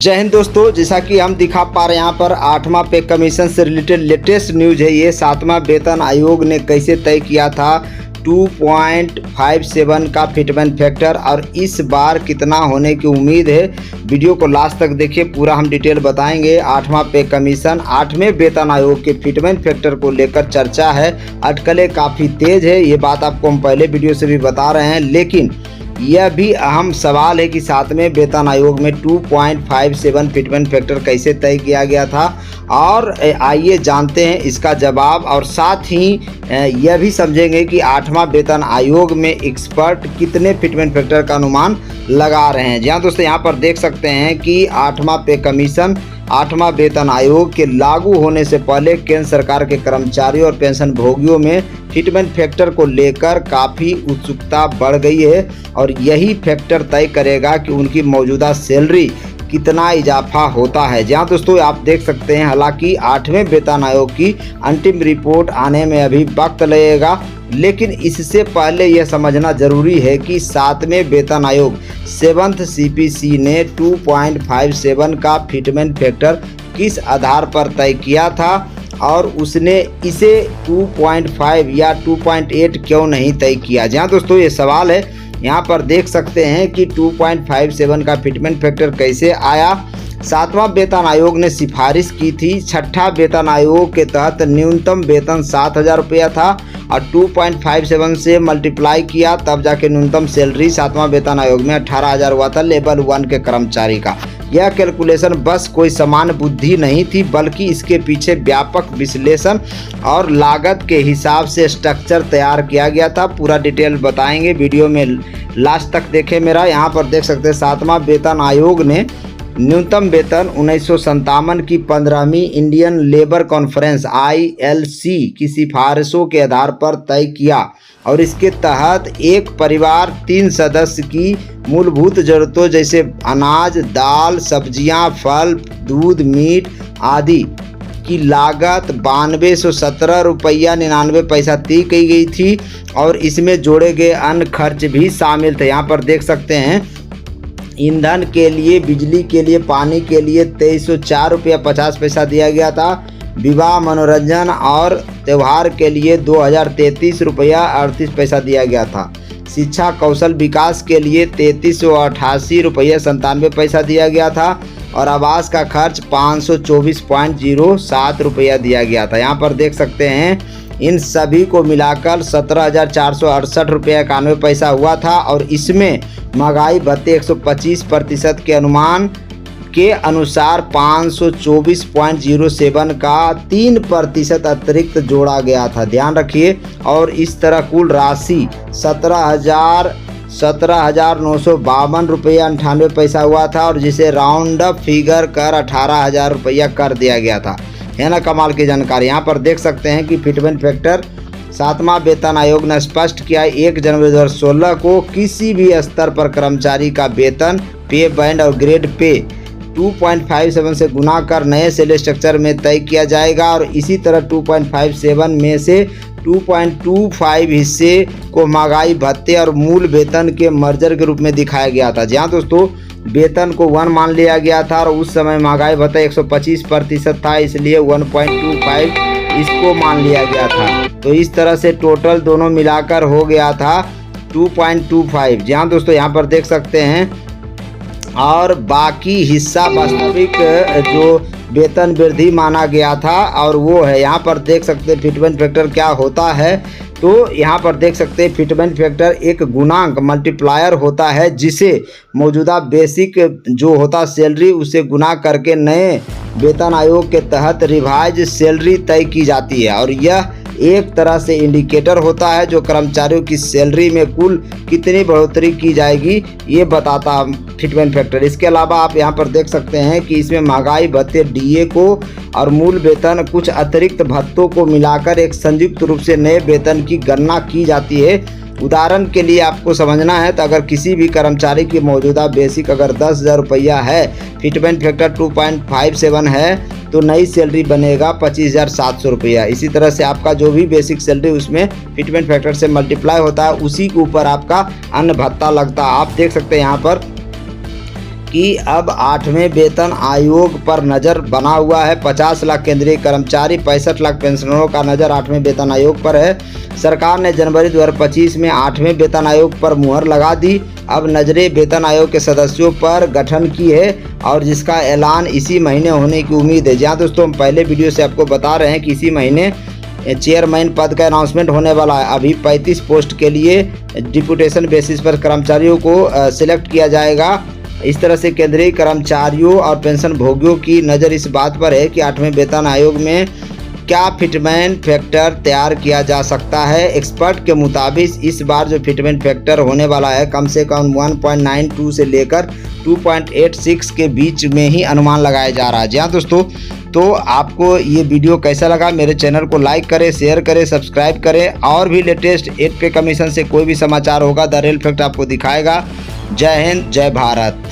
जय हिंद दोस्तों, जैसा कि हम दिखा पा रहे हैं यहाँ पर 8वां पे कमीशन से रिलेटेड लेटेस्ट न्यूज है। ये 7वां वेतन आयोग ने कैसे तय किया था 2.57 का फिटमेंट फैक्टर और इस बार कितना होने की उम्मीद है। वीडियो को लास्ट तक देखिए, पूरा हम डिटेल बताएंगे। 8वां पे कमीशन 8वें वेतन आयोग के फिटमेंट फैक्टर को लेकर चर्चा है, अटकलें काफ़ी तेज है। ये बात आपको हम पहले वीडियो से भी बता रहे हैं, लेकिन यह भी अहम सवाल है कि 7वें वेतन आयोग में 2.57 फिटमेंट फैक्टर कैसे तय किया गया था। और आइए जानते हैं इसका जवाब, और साथ ही यह भी समझेंगे कि 8वां वेतन आयोग में एक्सपर्ट कितने फिटमेंट फैक्टर का अनुमान लगा रहे हैं। जी हाँ दोस्तों, यहाँ पर देख सकते हैं कि 8वां पे कमीशन 8वां वेतन आयोग के लागू होने से पहले केंद्र सरकार के कर्मचारियों और पेंशन भोगियों में फिटमेंट फैक्टर को लेकर काफ़ी उत्सुकता बढ़ गई है और यही फैक्टर तय करेगा कि उनकी मौजूदा सैलरी कितना इजाफा होता है। जहाँ दोस्तों आप देख सकते हैं, हालांकि 8वें वेतन आयोग की अंतिम रिपोर्ट आने में अभी वक्त लगेगा, लेकिन इससे पहले यह समझना जरूरी है कि 7वें वेतन आयोग 7th CPC ने 2.57 का फिटमेंट फैक्टर किस आधार पर तय किया था और उसने इसे 2.5 या 2.8 क्यों नहीं तय किया। जहाँ दोस्तों ये सवाल है, यहाँ पर देख सकते हैं कि 2.57 का फिटमेंट फैक्टर कैसे आया। 7वां वेतन आयोग ने सिफारिश की थी। 6ठा वेतन आयोग के तहत न्यूनतम वेतन 7,000 रुपया था और 2.57 से मल्टीप्लाई किया, तब जाके न्यूनतम सैलरी 7वां वेतन आयोग में 18,000 हुआ था लेवल 1 के कर्मचारी का। यह कैलकुलेशन बस कोई समान बुद्धि नहीं थी, बल्कि इसके पीछे व्यापक विश्लेषण और लागत के हिसाब से स्ट्रक्चर तैयार किया गया था। पूरा डिटेल बताएंगे, वीडियो में लास्ट तक देखें मेरा। यहाँ पर देख सकते हैं 7वां वेतन आयोग ने न्यूनतम वेतन 1957 की 15वीं इंडियन लेबर कॉन्फ्रेंस ILC की सिफारिशों के आधार पर तय किया और इसके तहत एक परिवार 3 सदस्य की मूलभूत जरूरतों जैसे अनाज, दाल, सब्जियां, फल, दूध, मीट आदि की लागत 9217 रुपया 99 पैसा तय की गई थी और इसमें जोड़े गए अन्य खर्च भी शामिल थे। यहाँ पर देख सकते हैं, ईंधन के लिए, बिजली के लिए, पानी के लिए 2304 रुपया 50 पैसा दिया गया था। विवाह, मनोरंजन और त्यौहार के लिए 2033 रुपया 38 पैसा दिया गया था। शिक्षा कौशल विकास के लिए 3388 रुपया 97 पैसा दिया गया था और आवास का खर्च 524.07 रुपया दिया गया था। यहाँ पर देख सकते हैं, इन सभी को मिलाकर 17,468 रुपया 91 पैसा हुआ था और इसमें महंगाई भत्ते 125% के अनुमान के अनुसार 524.07 का 3% अतिरिक्त जोड़ा गया था। ध्यान रखिए, और इस तरह कुल राशि 17,952 रुपया 98 पैसा हुआ था और जिसे राउंड अप फिगर कर 18,000 रुपया कर दिया गया था। है ना कमाल की जानकारी। यहाँ पर देख सकते हैं कि फिटमेंट फैक्टर 7वां वेतन आयोग ने स्पष्ट किया 1 जनवरी 2016 को किसी भी स्तर पर कर्मचारी का वेतन, पे बैंड और ग्रेड पे 2.57 से गुना कर नए सैलरी स्ट्रक्चर में तय किया जाएगा और इसी तरह 2.57 में से 2.25 हिस्से को महंगाई भत्ते और मूल वेतन के मर्जर के रूप में दिखाया गया था। जहाँ दोस्तों वेतन को 1 मान लिया गया था और उस समय महंगाई भत्ता 125% था, इसलिए 1.25 इसको मान लिया गया था। तो इस तरह से टोटल दोनों मिलाकर हो गया था 2.25। जहाँ दोस्तों यहाँ पर देख सकते हैं, और बाकी हिस्सा वास्तविक जो वेतन वृद्धि माना गया था और वो है। यहाँ पर देख सकते हैं फिटमेंट फैक्टर क्या होता है। तो यहाँ पर देख सकते हैं फिटमेंट फैक्टर एक गुणांक मल्टीप्लायर होता है जिसे मौजूदा बेसिक जो होता सैलरी उसे गुना करके नए वेतन आयोग के तहत रिवाइज सैलरी तय की जाती है और यह एक तरह से इंडिकेटर होता है जो कर्मचारियों की सैलरी में कुल कितनी बढ़ोतरी की जाएगी ये बताता फिटमेंट फैक्टर। इसके अलावा आप यहाँ पर देख सकते हैं कि इसमें महंगाई भत्ते, DA को और मूल वेतन, कुछ अतिरिक्त भत्तों को मिलाकर एक संयुक्त रूप से नए वेतन की गणना की जाती है। उदाहरण के लिए आपको समझना है तो अगर किसी भी कर्मचारी की मौजूदा बेसिक अगर 10,000 रुपया है, फिटमेंट फैक्टर 2.57 है, तो नई सैलरी बनेगा 25,700 रुपया। इसी तरह से आपका जो भी बेसिक सैलरी उसमें फिटमेंट फैक्टर से मल्टीप्लाई होता है, उसी के ऊपर आपका अन्य भत्ता लगता है। आप देख सकते हैं यहाँ पर कि अब 8वें वेतन आयोग पर नज़र बना हुआ है। 50 लाख केंद्रीय कर्मचारी, 65 लाख पेंशनरों का नज़र 8वें वेतन आयोग पर है। सरकार ने जनवरी 2025 में 8वें वेतन आयोग पर मुहर लगा दी। अब नजरें वेतन आयोग के सदस्यों पर गठन की है और जिसका ऐलान इसी महीने होने की उम्मीद है। जी हाँ दोस्तों, हम पहले वीडियो से आपको बता रहे हैं कि इसी महीने चेयरमैन पद का अनाउंसमेंट होने वाला है। अभी 35 पोस्ट के लिए डिप्यूटेशन बेसिस पर कर्मचारियों को सिलेक्ट किया जाएगा। इस तरह से केंद्रीय कर्मचारियों और पेंशन भोगियों की नज़र इस बात पर है कि 8वें वेतन आयोग में क्या फिटमेंट फैक्टर तैयार किया जा सकता है। एक्सपर्ट के मुताबिक इस बार जो फिटमेंट फैक्टर होने वाला है कम से कम 1.92 से लेकर 2.86 के बीच में ही अनुमान लगाया जा रहा है। जी हाँ दोस्तों, तो आपको ये वीडियो कैसा लगा? मेरे चैनल को लाइक करें, शेयर करें, सब्सक्राइब करें। और भी लेटेस्ट 8 पे कमीशन से कोई भी समाचार होगा द रियल फैक्ट आपको दिखाएगा। जय हिंद, जय भारत।